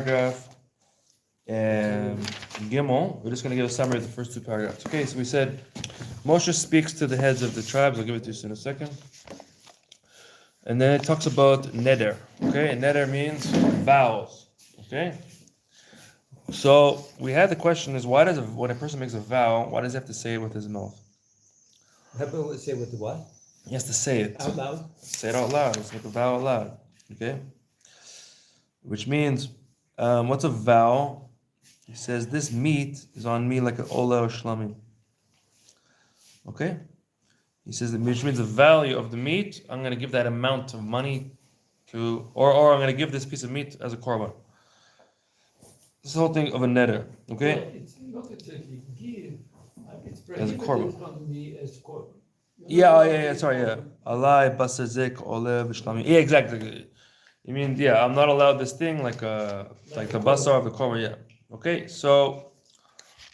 paragraph Gimel. We're just going to give a summary of the first two paragraphs. Okay, so we said Moshe speaks to the heads of the tribes. I'll give it to you in a second. And then it talks about neder. Okay, and neder means vows. Okay. So we had the question is when a person makes a vow, why does he have to say it with his mouth? How about say with the what? He has to say it out loud. Say it out loud. It's like a vow out loud. Okay. Which means, what's a vow? He says this meat is on me like an ola or shlamim. Okay. He says which means the value of the meat. I'm going to give that amount of money to, or I'm going to give this piece of meat as a korban. This whole thing of a neder, okay? Well, it's not exactly give. It's As a korban. from me as korban. Yeah. Alai basazik olev shlamim. Yeah, exactly. You mean, yeah, I'm not allowed this thing like the basar of the korban. Yeah. Okay, so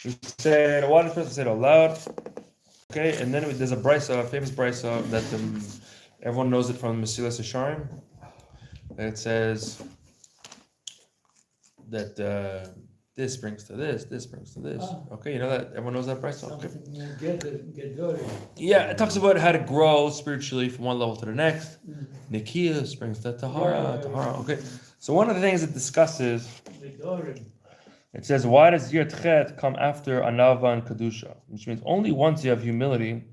we said why does the person say it out loud? Okay, and then there's a brisa, a famous brisa that everyone knows it from Mesilas Yesharim. It says that this brings to this brings to this. Okay, you know that everyone knows that brisa. Okay. Get going. Yeah, it talks about how to grow spiritually from one level to the next. Nikias brings to tahara. Okay, so one of the things it discusses. It says, why does Yir Tchet come after Anava and Kedusha? Which means only once you have humility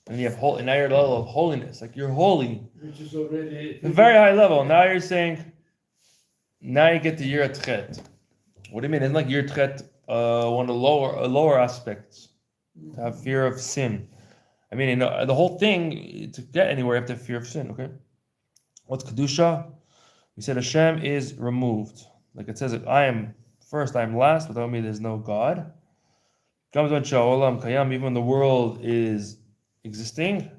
and you have now you're at a level of holiness, like you're holy. Which is already a very high level. Now you're saying, now you get to Yir Tchet. What do you mean? Isn't like Yir Tchet one of the lower aspects? To have fear of sin. I mean, the whole thing, to get anywhere, you have to have fear of sin, okay? What's Kedusha? We said Hashem is removed. Like it says, I am first, I am last. Without me, there's no God. Comes when Sha'olam Kayam, even when the world is existing.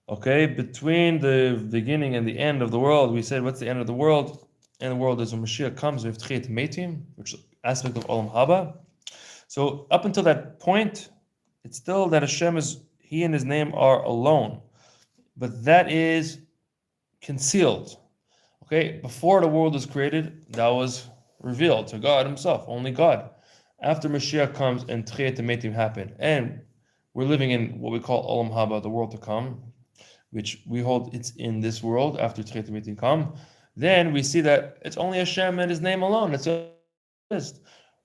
Okay, between the beginning and the end of the world, we said, what's the end of the world? End of the world is when Mashiach comes with Tchiyat Meitim, which is aspect of Olam Haba. So up until that point, it's still that Hashem He and His name are alone. But that is concealed. Okay, before the world was created, that was revealed to God Himself, only God. After Mashiach comes and Tchiyat Meitim happen, and we're living in what we call Olam Haba, the world to come, which we hold it's in this world after Tchiyat Meitim come, then we see that it's only Hashem and His name alone. It's just.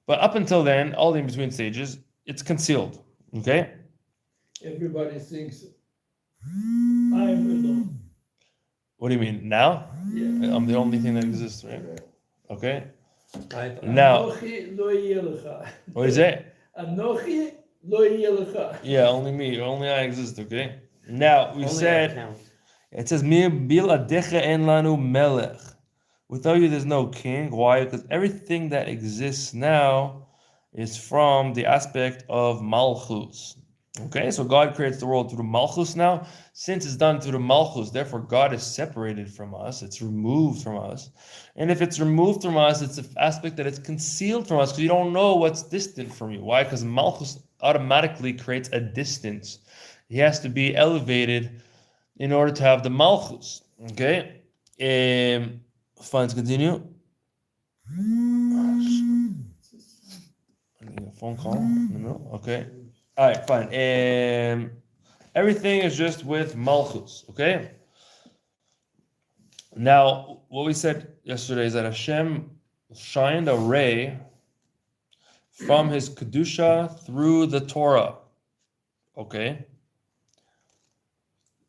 But up until then, all the in-between stages, it's concealed. Okay? everybody thinks I'm alone. What do you mean? Now? Yeah. I'm the only thing that exists, right? Okay? Now, What is it? Anochi lo yeh lecha. Yeah, only me. Only I exist, okay? Now, we said, it says, Mi biladecha en lanu melech. Without you, there's no king. Why? Because everything that exists now is from the aspect of Malchus. Okay, so God creates the world through the Malchus now. Since it's done through the Malchus, therefore God is separated from us. It's removed from us. And if it's removed from us, it's an aspect that it's concealed from us because you don't know what's distant from you. Why? Because Malchus automatically creates a distance. He has to be elevated in order to have the Malchus. Okay? Fine, let's continue. I need a phone call in the middle. Okay. All right, fine. Everything is just with Malchus, okay? Now, what we said yesterday is that Hashem shined a ray from His Kedusha through the Torah, okay?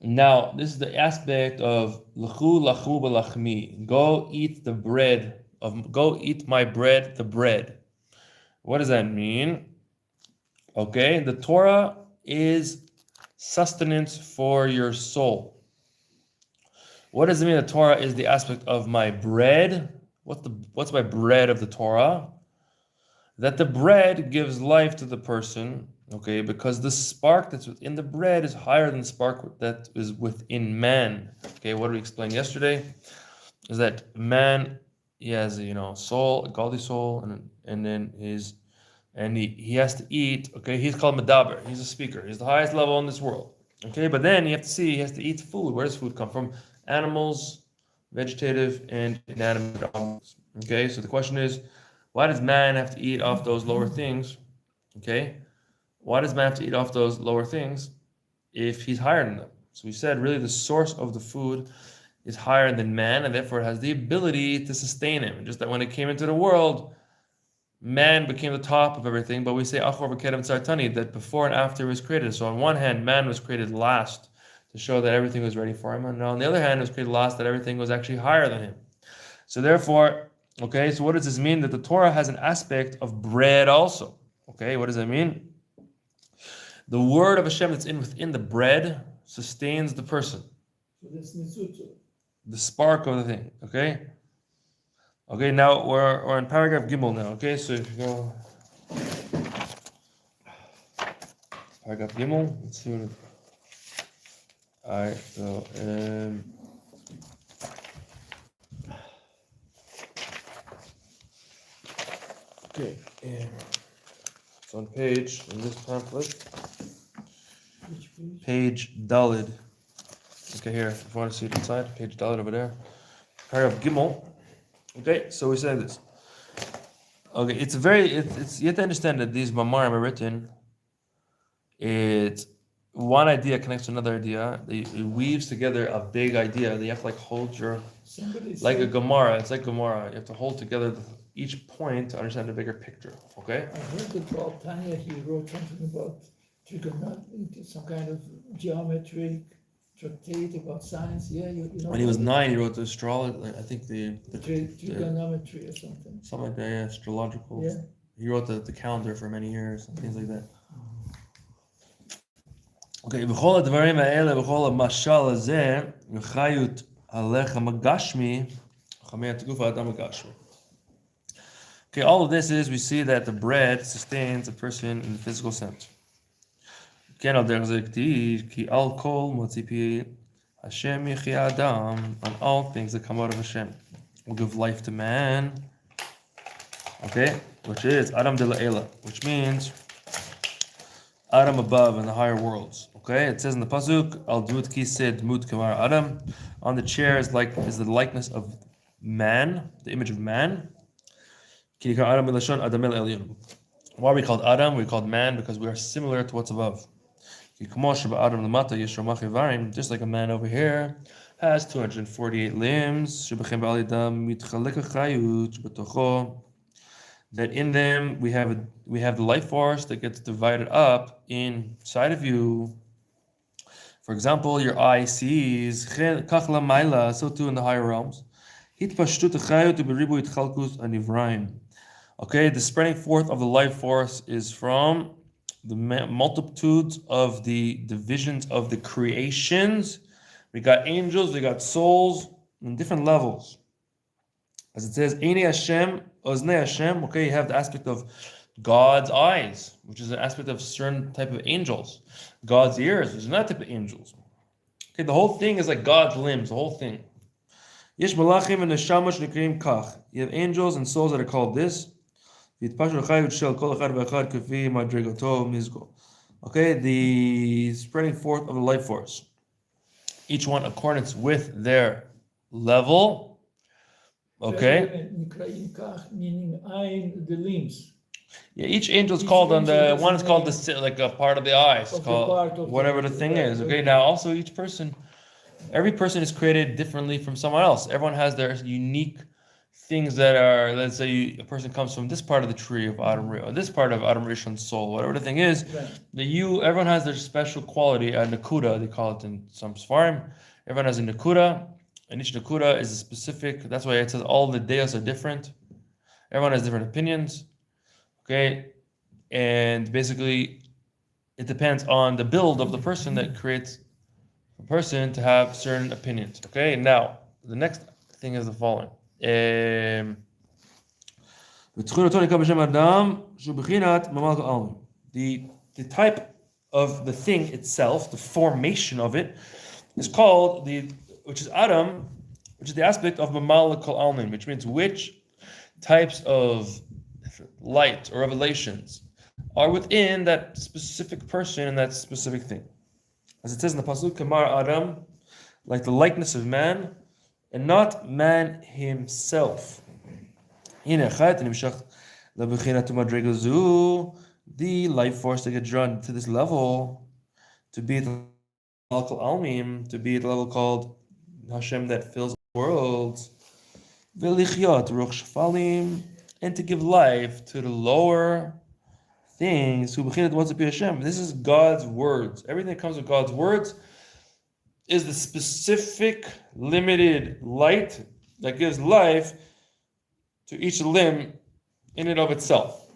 Now, this is the aspect of L'chu lachu b'lachmi. Go eat my bread, the bread. What does that mean? Okay, the Torah is sustenance for your soul. What does it mean? The Torah is the aspect of my bread. What's my bread of the Torah? That the bread gives life to the person. Okay, because the spark that's within the bread is higher than the spark that is within man. Okay, what we explained yesterday is that man, he has a soul, a godly soul, and then he has to eat. Okay, he's called Medaber. He's a speaker. He's the highest level in this world. Okay, but then you have to see he has to eat food. Where does food come from? Animals, vegetative, and inanimate objects. Okay, so the question is, why does man have to eat off those lower things? Okay, why does man have to eat off those lower things if he's higher than them? So we said really the source of the food is higher than man, and therefore it has the ability to sustain him. Just that when it came into the world, man became the top of everything, but we say Achor v'Kedem Tzartani, that before and after he was created. So on one hand, man was created last to show that everything was ready for him, and on the other hand, it was created last that everything was actually higher than him. So therefore, okay, so what does this mean? That the Torah has an aspect of bread also. Okay, what does that mean? The word of Hashem that's within the bread sustains the person. So that's Nisutu. The spark of the thing. Okay? Okay, now we're in paragraph Gimel now. Okay, so if you go paragraph Gimel, let's see what it. Alright, so okay, it's on page in this pamphlet. Which page? Page Dalid. Okay, here, if you want to see it inside, page Dalid over there. Paragraph Gimel. Okay, so we say this. Okay, it's you have to understand that these mamarim are written. It's one idea connects to another idea. It weaves together a big idea. You have to hold your like a Gemara. It's like Gemara. You have to hold together each point to understand the bigger picture. Okay. I heard that Baal Tanya, he wrote something about trigonometry, some kind of geometric tractate about science. Yeah, you know. When he was 9, he wrote the astrology. I think the trigonometry or something. something like that. Yeah, astrological. Yeah. He wrote the calendar for many years and things like that. Okay, בכל הדברים האלה, בכל המשל הזה, וחיות הלחם הגשמי, חמי התגוף האדם הגשמי. Okay, all of this is, we see that the bread sustains a person in the physical sense. כן, על דרך זה כתיב, כי על כל מוציא פי Hashem יחיה אדם, on all things that come out of Hashem, will give life to man. Okay, which is Adam de La'ela, which means Adam above in the higher worlds. Okay, it says in the pasuk, "Al dut kised mut kamar Adam." On the chair is the likeness of man, the image of man. Why are we called Adam? We're called man because we are similar to what's above. Just like a man over here has 248 limbs. That in them we have the life force that gets divided up inside of you. For example, your eye sees, so too in the higher realms. Okay, the spreading forth of the life force is from the multitudes of the divisions of the creations. We got angels, we got souls in different levels. As it says, Eini Hashem, Oznei Hashem, okay, you have the aspect of God's eyes, which is an aspect of certain type of angels. God's ears, which is another type of angels. Okay, the whole thing is like God's limbs, the whole thing. Yesh malachim and neshama shnekrim kach. You have angels and souls that are called this. Okay, the spreading forth of the life force. Each one accordance with their level. Okay. Meaning the limbs. Yeah, each angel is called on the one is called like a part of the eye. It's called whatever the thing is. Okay, now also every person is created differently from someone else. Everyone has their unique things that are, let's say a person comes from this part of the tree of Adam or this part of Adam Rishon's soul, whatever the thing is, everyone has their special quality, a nakuda, they call it in some Sfarim. Everyone has a nakuda, and each nakuda is a specific, that's why it says all the deos are different. Everyone has different opinions, okay? And basically, it depends on the build of the person that creates a person to have certain opinions, okay? Now, the next thing is the following. The type of the thing itself, the formation of it, is called which is Adam, which is the aspect of Mamal Kol Almin, which means which types of light or revelations are within that specific person and that specific thing. As it says in the pasuk, Kamar Adam, like the likeness of man, and not man himself. The life force that gets drawn to this level, to be at the level called Almim, to be at the level called Hashem that fills the world, and to give life to the lower things. This is God's words. Everything that comes with God's words is the specific, limited light that gives life to each limb in and of itself,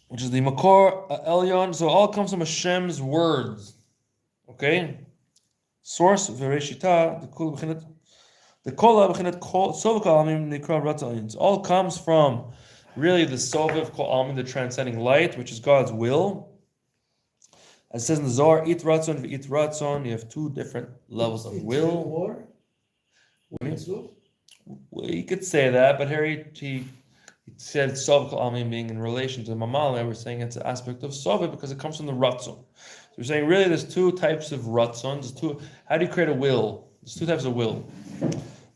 which is the Makor Elyon. So all comes from Hashem's words. Okay? Source, Vereshita, the Kola B'chinet Sovak Almim Nikra Ratzalins. All comes from really the Sovav Kol Almim, the transcending light, which is God's will. As it says in the Zohar, It Ratzon v'It Ratzon, you have two different levels of will. War? Well, you could say that, but here he said Sovav Kol Almim being in relation to Mamala. We're saying it's an aspect of Sovav because it comes from the Ratzon. So we're saying really there's two types of Ratzons. How do you create a will? There's two types of will.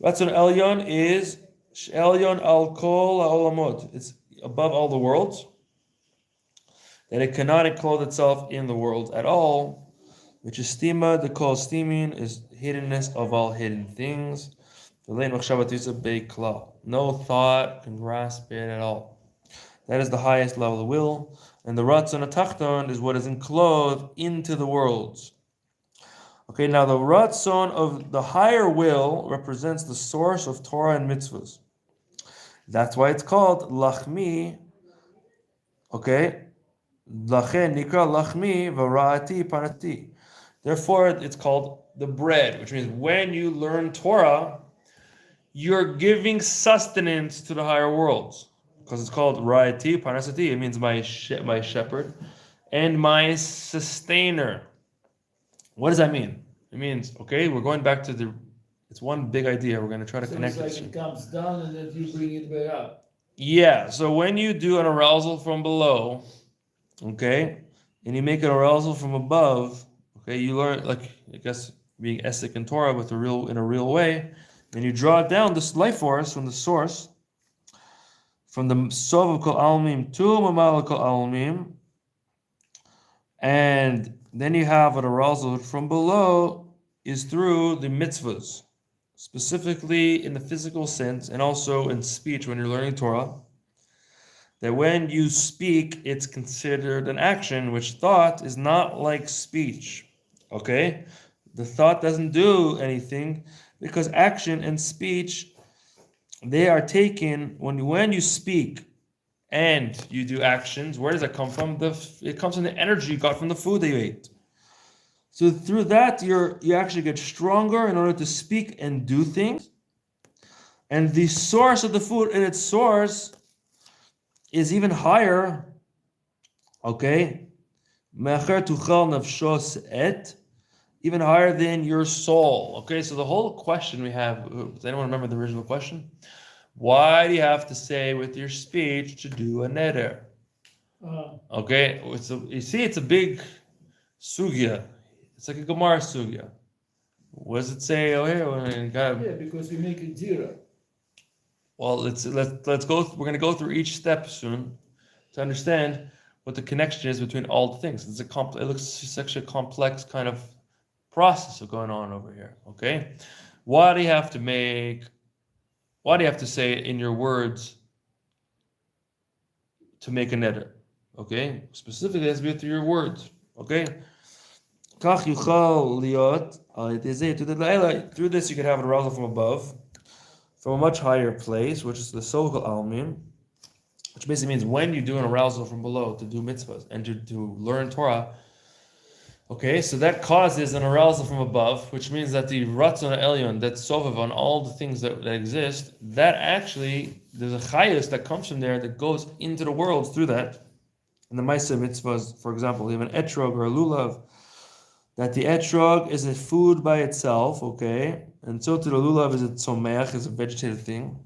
Ratzon Elyon is Elyon al Kol Ha'olamot. It's above all the worlds. That it cannot enclose itself in the world at all, which is stima, the Kol Stimin is hiddenness of all hidden things. No thought can grasp it at all. That is the highest level of will. And the Ratzon Atachton is what is enclosed into the worlds. Okay, now the Ratzon of the higher will represents the source of Torah and mitzvahs. That's why it's called Lachmi. Okay? Lachen Nikra Lachmi Varati Panati. Therefore, it's called the bread, which means when you learn Torah, you're giving sustenance to the higher worlds. Because it's called Ra'ati Panasati. It means my shepherd and my sustainer. What does that mean? It means, okay, we're going back to it's one big idea. We're going to try to connect it's like it comes down and then you bring it back up. Yeah, so when you do an arousal from below, okay, and you make an arousal from above, okay, you learn, like, I guess, being Esek in Torah in a real way, and you draw down this life force from the source, from the Sov Kol Almim to Mamal Kol Almim, and then you have an arousal from below is through the mitzvahs, specifically in the physical sense and also in speech when you're learning Torah, that when you speak, it's considered an action, which thought is not like speech, okay? The thought doesn't do anything because action and speech, they are taken when you speak and you do actions. Where does that come from? It comes from the energy you got from the food that you ate. So through that, you actually get stronger in order to speak and do things. And the source of the food in its source is even higher. Okay? Even higher than your soul. Okay, so the whole question we have, does anyone remember the original question? Why do you have to say with your speech to do a neder? Okay, you see, it's a big sugya. It's like a Gemara sugya. What does it say? Oh, here, yeah, because we make it zero. Well, let's go. We're going to go through each step soon to understand what the connection is between all the things. It looks such a complex kind of process of going on over here. Okay, why do you have to say it in your words to make a neder? Okay, specifically, it has to be through your words. Okay. Through this, you can have an arousal from above, from a much higher place, which is the Sokal Almim, which basically means when you do an arousal from below to do mitzvahs and to learn Torah. Okay, so that causes an arousal from above, which means that the Ratzon Elyon, that Sovav on all the things that exist, that actually, there's a chayus that comes from there that goes into the worlds through that. In the Maisa mitzvahs, for example, you have an etrog or a lulav, that the etrog is a food by itself, okay? And so to the lulav is a tzomeach, is a vegetative thing.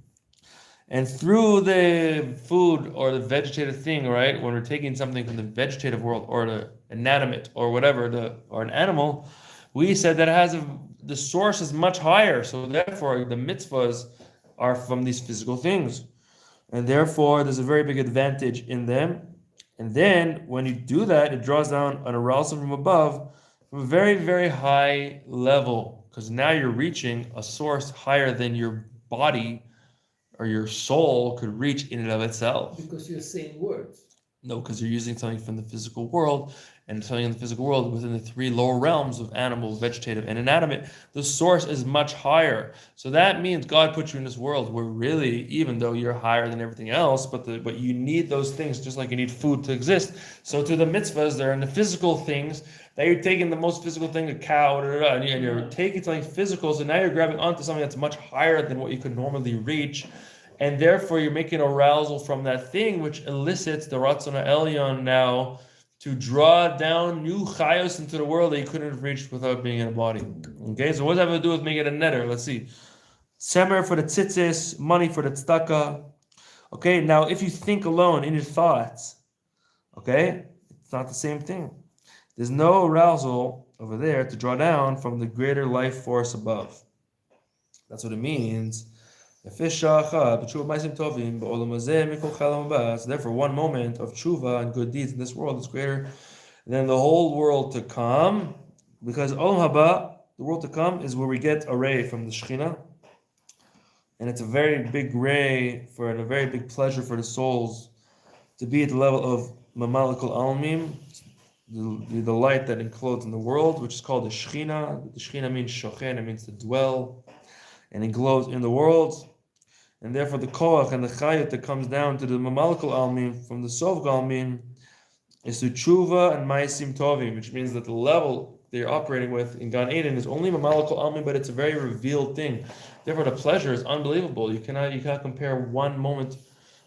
And through the food or the vegetative thing, right, when we're taking something from the vegetative world or the inanimate or whatever, or an animal, we said that the source is much higher. So therefore, the mitzvahs are from these physical things. and therefore there's a very big advantage in them. And then when you do that, it draws down an arousal from above from a very, very high level, because now you're reaching a source higher than your body or your soul could reach in and of itself. Because you're saying words. No, because you're using something from the physical world, and something in the physical world within the three lower realms of animal, vegetative, and inanimate. The source is much higher. So that means God put you in this world where really, even though you're higher than everything else, but you need those things just like you need food to exist. So to the mitzvahs, they're in the physical things that you're taking the most physical thing, a cow, and you're taking something physical. So now you're grabbing onto something that's much higher than what you could normally reach. And therefore, you're making arousal from that thing, which elicits the Ratzon HaElyon now to draw down new chayos into the world that you couldn't have reached without being in a body. Okay, so what does that have to do with making a netter? Let's see. Semer for the tzitzis, money for the tzedakah. Okay, now if you think alone in your thoughts, okay, it's not the same thing. There's no arousal over there to draw down from the greater life force above. That's what it means. Therefore, one moment of tshuva and good deeds in this world is greater than the whole world to come, because Olam Haba, the world to come, is where we get a ray from the Shekhinah, and it's a very big ray and a very big pleasure for the souls to be at the level of Mamalikul Almim, the light that encloses in the world, which is called the Shekhinah. The Shekhinah means shochen, it means to dwell, and it glows in the world. And therefore the koach and the chayot that comes down to the mamalikul almin from the sov almin is to tshuva and ma'asim tovim, which means that the level they're operating with in Gan Eden is only mamalikul almin, but it's a very revealed thing. Therefore the pleasure is unbelievable. You cannot compare one moment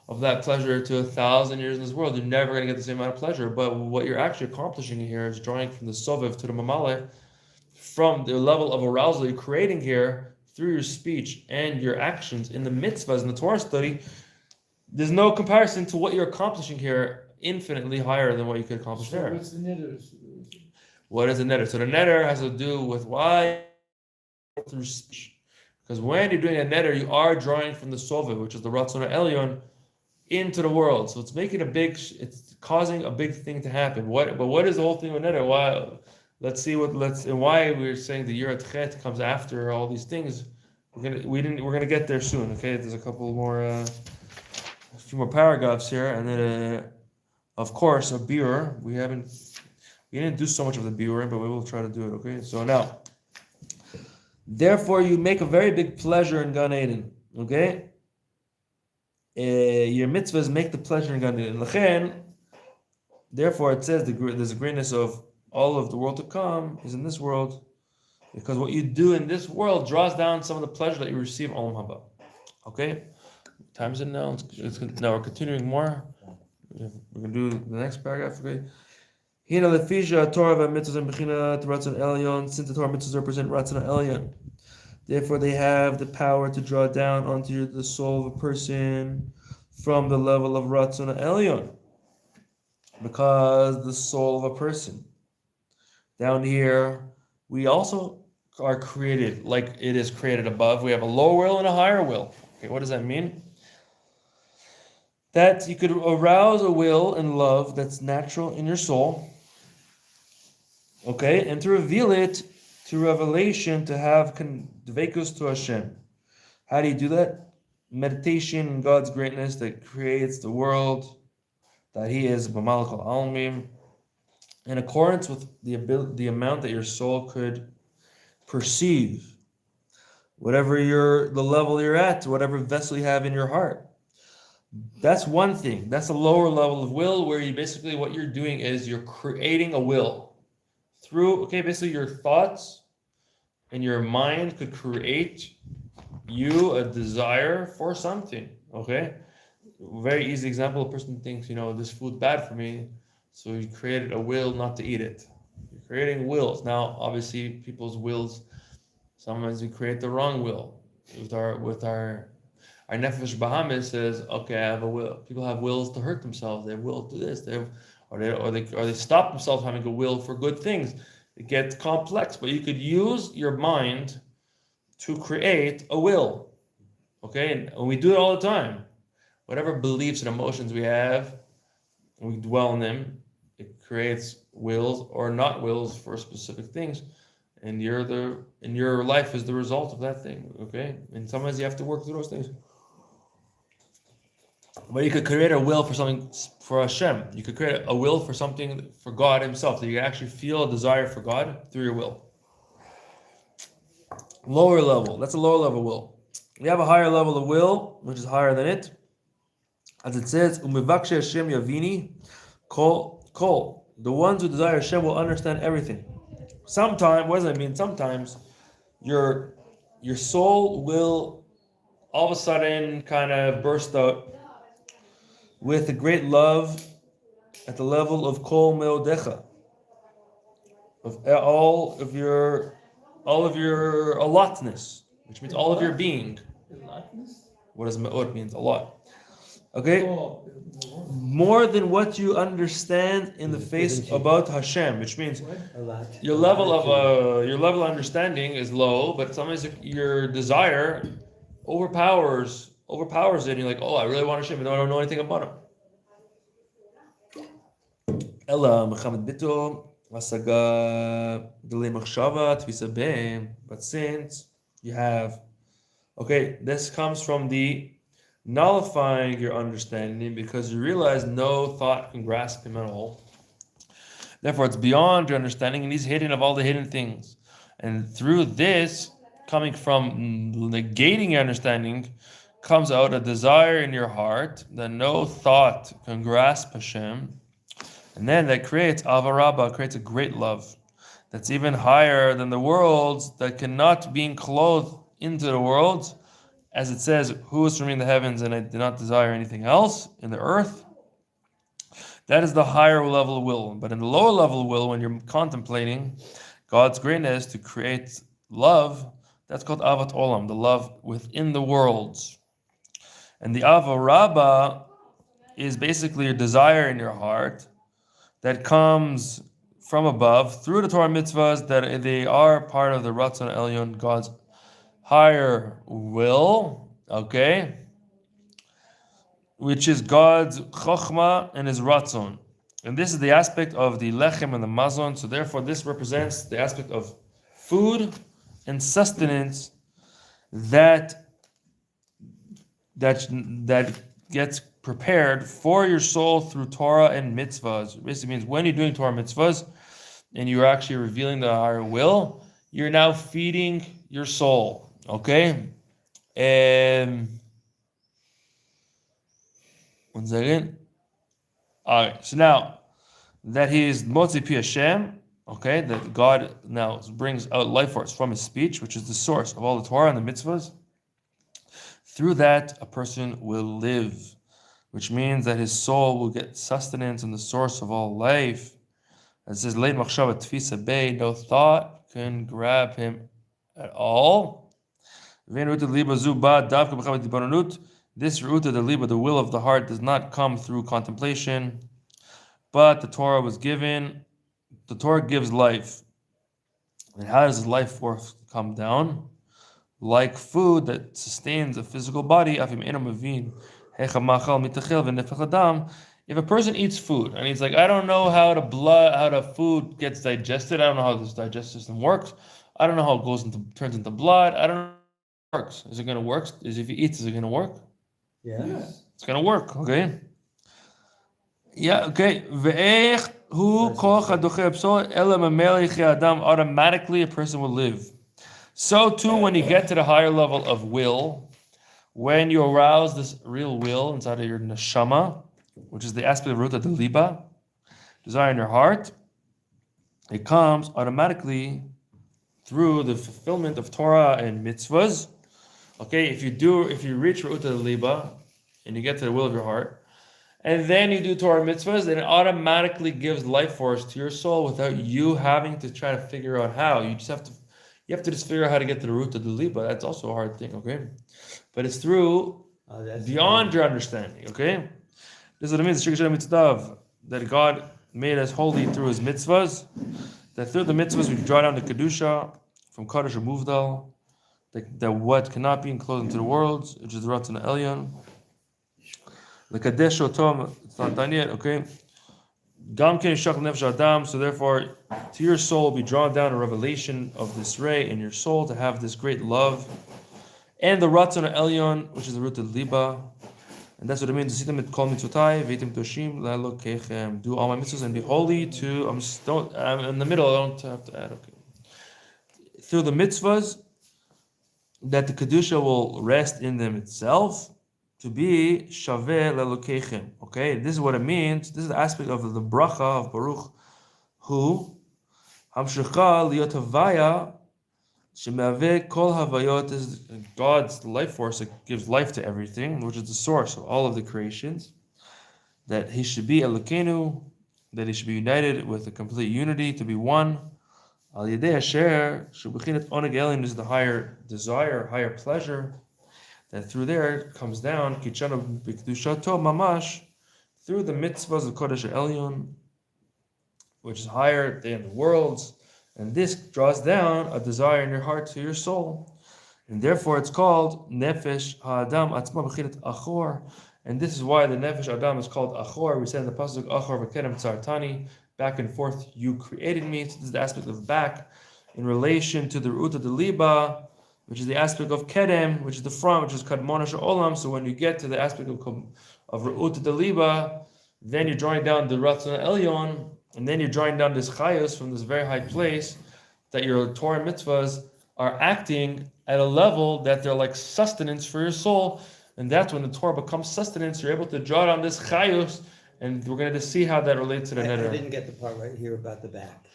of that pleasure to 1,000 years in this world. You're never going to get the same amount of pleasure. But what you're actually accomplishing here is drawing from the sovev to the mamale, from the level of arousal you're creating here, through your speech and your actions in the mitzvahs in the Torah study. There's no comparison to what you're accomplishing here, infinitely higher than what you could accomplish there. What's the netter? What is a netter? So the netter has to do with why through speech. Because when you're doing a netter, you are drawing from the sova, which is the Ratzon HaElyon, into the world. So it's causing a big thing to happen. What is the whole thing with netter? Why? Let's see why we're saying the Yir Chet comes after all these things. We're gonna get there soon. Okay, there's a few more paragraphs here, and then of course a biur. We didn't do so much of the biurim, but we will try to do it. Okay, so now, therefore you make a very big pleasure in Gan Eden. Okay, your mitzvahs make the pleasure in Gan Eden. Lechen, therefore it says there's a greatness of all of the world to come is in this world, because what you do in this world draws down some of the pleasure that you receive in Olam Haba. Okay? Time is it now? Now we're continuing more. We're going to do the next paragraph. Okay? Hina lefisha Torah v'mitzvos and b'china Ratzon Elyon, since the Torah mitzvos represent Ratzon Elyon. Therefore they have the power to draw down onto the soul of a person from the level of Ratzon Elyon. Because the soul of a person. Down here, we also are created like it is created above. We have a lower will and a higher will. Okay, what does that mean? That you could arouse a will and love that's natural in your soul. Okay, and to reveal it to revelation, to have dveikus to Hashem. How do you do that? Meditation in God's greatness that creates the world, that He is B'malachal Almim, in accordance with the amount that your soul could perceive, the level you're at, whatever vessel you have in your heart. That's one thing. That's a lower level of will, where what you're doing is you're creating a will through. Basically your thoughts and your mind could create you a desire for something. Okay, very easy example: a person thinks, this food bad for me. So you created a will not to eat it. You're creating wills. Now, obviously, people's wills, sometimes we create the wrong will. With our Nefesh Bahamis says, okay, I have a will. People have wills to hurt themselves. They have will to this. Or they stop themselves having a will for good things. It gets complex, but you could use your mind to create a will. Okay, and we do it all the time. whatever beliefs and emotions we have, we dwell in them. It creates wills or not wills for specific things, and your life is the result of that thing. Okay, and sometimes you have to work through those things. But you could create a will for something for Hashem. You could create a will for something for God Himself. That you can actually feel a desire for God through your will. Lower level. That's a lower level will. We have a higher level of will, which is higher than it. As it says, "Umivakshe Hashem Yavini, Kol." The ones who desire Hashem will understand everything. Sometimes, what does that mean? Sometimes your soul will all of a sudden kind of burst out with a great love at the level of Kol Meodecha, of all of your allotness, which means all of your being. What does Me'od means? A lot. Okay? More than what you understand in the face about Hashem, which means A lot. your level of understanding is low, but sometimes your desire overpowers it, and you're like, oh, I really want Hashem, even though I don't know anything about Him. Ella Muhammad Bito Asaga Dele Machshava Tvisa Beim. But since you have, okay, this comes from the nullifying your understanding, because you realize no thought can grasp Him at all. Therefore, it's beyond your understanding, and He's hidden of all the hidden things. And through this, coming from negating your understanding, comes out a desire in your heart that no thought can grasp Hashem. And then that creates avarabba, creates a great love that's even higher than the worlds that cannot be enclosed into the worlds. As it says, who is from me in the heavens, and I do not desire anything else in the earth. That is the higher level of will. But in the lower level of will, when you're contemplating God's greatness to create love, that's called avat olam, the love within the worlds. And the avarabba is basically a desire in your heart that comes from above through the Torah mitzvahs, that they are part of the Ratzon Elyon, God's higher will, okay, which is God's chokhmah and His Ratzon. And this is the aspect of the lechem and the mazon. So therefore, this represents the aspect of food and sustenance that gets prepared for your soul through Torah and mitzvahs. It basically means when you're doing Torah mitzvahs and you're actually revealing the higher will, you're now feeding your soul. Okay? 1 second. Alright, so now that He is Motzi Pi Hashem, okay, that God now brings out life force from His speech, which is the source of all the Torah and the mitzvahs, through that a person will live, which means that his soul will get sustenance and the source of all life. It says, Lein machshava tfisa bei, no thought can grab him at all. This ruta de liba, the will of the heart, does not come through contemplation, but the Torah was given. The Torah gives life. And how does life force come down? Like food that sustains a physical body. If a person eats food and he's like, I don't know how the food gets digested. I don't know how this digestive system works. I don't know how it turns into blood. I don't know how it works. Is it going to work? If he eats, is it going to work? Yes. It's going to work, okay? Yeah, okay. Automatically a person will live. So too, when you get to the higher level of will, when you arouse this real will inside of your neshama, which is the aspect of ruta de liba, desire in your heart, it comes automatically through the fulfillment of Torah and mitzvahs. Okay, if you reach ruta de liba and you get to the will of your heart, and then you do Torah mitzvahs, then it automatically gives life force to your soul without you having to try to figure out how. You have to just figure out how to get to the root of the liba. That's also a hard thing, okay? But it's through beyond your understanding, okay? This is what it means, that God made us holy through His mitzvahs, that through the mitzvahs we draw down the kedusha from Kadosh or Muvdal, that what cannot be enclosed into the worlds, which is the Ratzon Elyon. Lekadesh otom, it's not done yet, okay? Gam ken yishach nefesh adam, so therefore to your soul will be drawn down a revelation of this ray in your soul to have this great love. And the Ratzon Elyon, which is the root of Liba. And that's what it means. Do all my mitzvahs and be holy to. I'm in the middle. I don't have to add. Okay. Through the mitzvahs, that the kedusha will rest in them itself, to be shaveh le'elokechem. Okay, this is what it means. This is the aspect of the bracha of Baruch, who hamshecha liot havaya. Shemaveh kol havayot is God's life force that gives life to everything, which is the source of all of the creations. That He should be Elokeinu, that He should be united with a complete unity, to be one. Al Yedei Asher Shubichinat Oneg Elyon is the higher desire, higher pleasure. That through there comes down Kichana B'Kedushato Mamash, through the mitzvahs of Kodesh Elyon, which is higher than the worlds. And this draws down a desire in your heart to your soul. And therefore it's called Nefesh Ha'adam Atzma B'chinat Achor. And this is why the Nefesh Adam is called Achor. We said in the Pasuk, Achor V'kedem Tzartani, back and forth you created me. So this is the aspect of back in relation to the Ruta de Liba, which is the aspect of Kedem, which is the front, which is Kadmona Olam. So when you get to the aspect of Ruta de Liba, then you're drawing down the Ratzon Elyon, and then you're drawing down this chayos from this very high place that your Torah mitzvahs are acting at a level that they're like sustenance for your soul. And that's when the Torah becomes sustenance. You're able to draw down this chayos, and we're going to see how that relates to the I neder. didn't get the part right here about the back.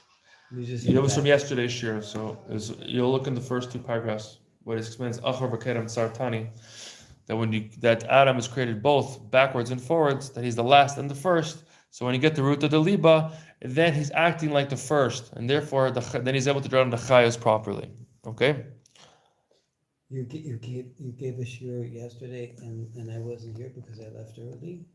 It was from yesterday's shiur, so you'll look in the first two paragraphs where it explains Achor v'kedem sartani, that Adam is created both backwards and forwards, that he's the last and the first. So when you get the root of the liba, then he's acting like the first, and therefore then he's able to draw down the chayos properly. Okay. You gave a shiur yesterday, and I wasn't here because I left early.